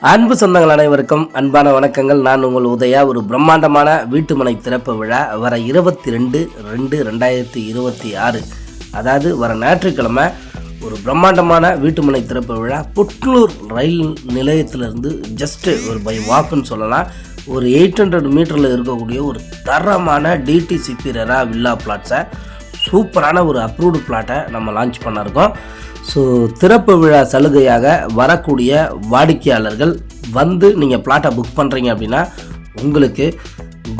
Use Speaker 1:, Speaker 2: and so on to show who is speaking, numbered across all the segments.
Speaker 1: அன்பு சொந்தங்கள் அனைவருக்கும் அன்பான வணக்கங்கள். நான் உங்கள் உதயா. ஒரு பிரம்மாண்டமான வீட்டுமனை திறப்பு விழா வர 22/2/2026, அதாவது வர ஞாயிற்றுக்கிழமை ஒரு பிரம்மாண்டமான வீட்டுமனை திறப்பு விழா புட்லூர் ரயில் நிலையத்திலிருந்து ஜஸ்ட்டு ஒரு பை வாக்குன்னு சொல்லலாம். ஒரு 800 மீட்டரில் இருக்கக்கூடிய ஒரு தரமான டிடிசிபி ரெரா வில்லா பிளாட்ஸை, சூப்பரான ஒரு அப்ரூவ்டு பிளாட்டை நம்ம லான்ச் பண்ணிருக்கோம். ஸோ திறப்பு விழா சலுகையாக வரக்கூடிய வாடிக்கையாளர்கள் வந்து நீங்கள் பிளாட்டை புக் பண்ணுறீங்க அப்படின்னா உங்களுக்கு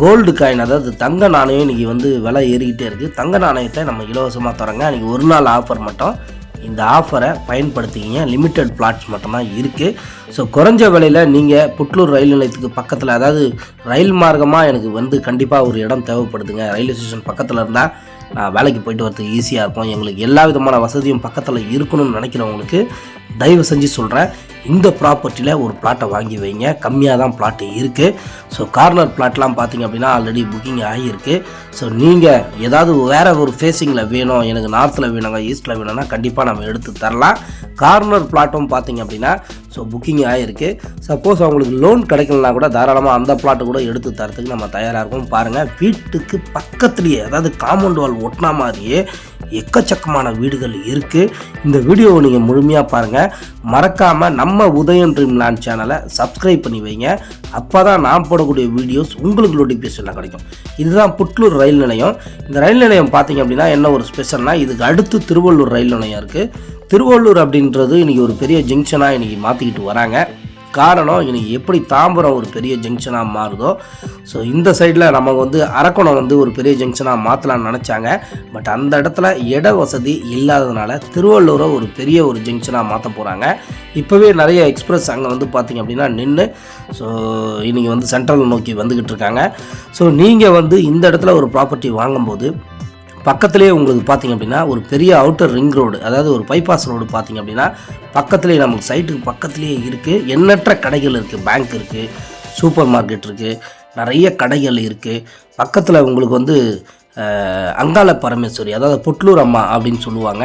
Speaker 1: கோல்டு காயின், அதாவது தங்க நாணயம் இன்றைக்கி விலை ஏறிக்கிட்டே இருக்குது. தங்க நாணயத்தை நம்ம இலவசமாக தரோங்க. அன்றைக்கி ஒரு நாள் ஆஃபர் மட்டும். இந்த ஆஃபரை பயன்படுத்திக்கிங்க. லிமிட்டட் பிளாட்ஸ் மட்டும்தான் இருக்குது. ஸோ குறைஞ்ச விலையில் நீங்கள் புட்லூர் ரயில் நிலையத்துக்கு பக்கத்தில், அதாவது ரயில் மார்க்கமாக எனக்கு கண்டிப்பாக ஒரு இடம் தேவைப்படுதுங்க, ரயில்வே ஸ்டேஷன் பக்கத்தில் இருந்தால் நான் வேலைக்கு போயிட்டு வரதுக்கு ஈஸியாக இருக்கும், எங்களுக்கு எல்லா விதமான வசதியும் பக்கத்தில் இருக்கணும்னு நினைக்கிறவங்களுக்கு தயவு செஞ்சு சொல்கிறேன், இந்த ப்ராப்பர்ட்டியில் ஒரு பிளாட்டை வாங்கி வைங்க. கம்மியாக தான் பிளாட்டு இருக்குது. ஸோ கார்னர் பிளாட்லாம் பார்த்திங்க அப்படின்னா ஆல்ரெடி புக்கிங் ஆகியிருக்கு. ஸோ நீங்கள் ஏதாவது வேறு ஒரு ஃபேஸிங்கில் வேணும், எனக்கு நார்த்தில் வேணுங்க, ஈஸ்ட்டில் வேணும்னா கண்டிப்பாக நம்ம எடுத்து தரலாம். கார்னர் பிளாட்டும் பார்த்திங்க அப்படின்னா ஸோ புக்கிங் ஆகிருக்கு. சப்போஸ் அவங்களுக்கு லோன் கிடைக்கலனா கூட தாராளமாக அந்த பிளாட்டு கூட எடுத்து தரத்துக்கு நம்ம தயாராக இருக்கோம். பாருங்கள், வீட்டுக்கு பக்கத்துலேயே, அதாவது காம்பவுண்ட் வால் ஒட்டினா மாதிரியே எக்கச்சக்கமான வீடுகள் இருக்குது. இந்த வீடியோவை நீங்கள் முழுமையாக பாருங்கள். மறக்காமல் நம்ம உதயம் ட்ரீம் லேண்ட் சேனலை சப்ஸ்கிரைப் பண்ணி வைங்க. அப்போ தான் நான் போடக்கூடிய வீடியோஸ் உங்களுக்கு நோட்டிஃபிகேஷனில் கிடைக்கும். இதுதான் புட்லூர் ரயில் நிலையம். இந்த ரயில் நிலையம் பார்த்திங்க அப்படின்னா என்ன ஒரு ஸ்பெஷல்னால், இதுக்கு அடுத்து திருவள்ளூர் ரயில் நிலையம் இருக்குது. திருவள்ளூர் அப்படின்றது இன்றைக்கி ஒரு பெரிய ஜங்ஷனாக இன்றைக்கி மாற்றிக்கிட்டு வராங்க. காரணம், இன்றைக்கி எப்படி தாம்பரம் ஒரு பெரிய ஜங்ஷனாக மாறுதோ, ஸோ இந்த சைடில் நம்ம அரக்கோணம் ஒரு பெரிய ஜங்ஷனாக மாற்றலான்னு நினச்சாங்க. பட் அந்த இடத்துல இட வசதி இல்லாததுனால திருவள்ளூரை ஒரு பெரிய ஒரு ஜங்ஷனாக மாற்ற போகிறாங்க. இப்போவே நிறைய எக்ஸ்பிரஸ் அங்கே பார்த்திங்க அப்படின்னா நின்று, ஸோ இன்றைக்கி சென்ட்ரல் நோக்கி வந்துக்கிட்டு இருக்காங்க. ஸோ நீங்கள் இந்த இடத்துல ஒரு ப்ராப்பர்ட்டி வாங்கும்போது பக்கத்துலேயே உங்களுக்கு பார்த்திங்க அப்படின்னா ஒரு பெரிய அவுட்டர் ரிங் ரோடு, அதாவது ஒரு பைபாஸ் ரோடு பார்த்திங்க அப்படின்னா பக்கத்துலேயே, நமக்கு சைட்டுக்கு பக்கத்துலேயே இருக்குது. எண்ணற்ற கடைகள் இருக்குது, பேங்க் இருக்குது, சூப்பர் மார்க்கெட் இருக்குது, நிறைய கடைகள் இருக்குது. பக்கத்தில் உங்களுக்கு அங்காள பரமேஸ்வரி, அதாவது புட்லூர் அம்மா அப்படின்னு சொல்லுவாங்க.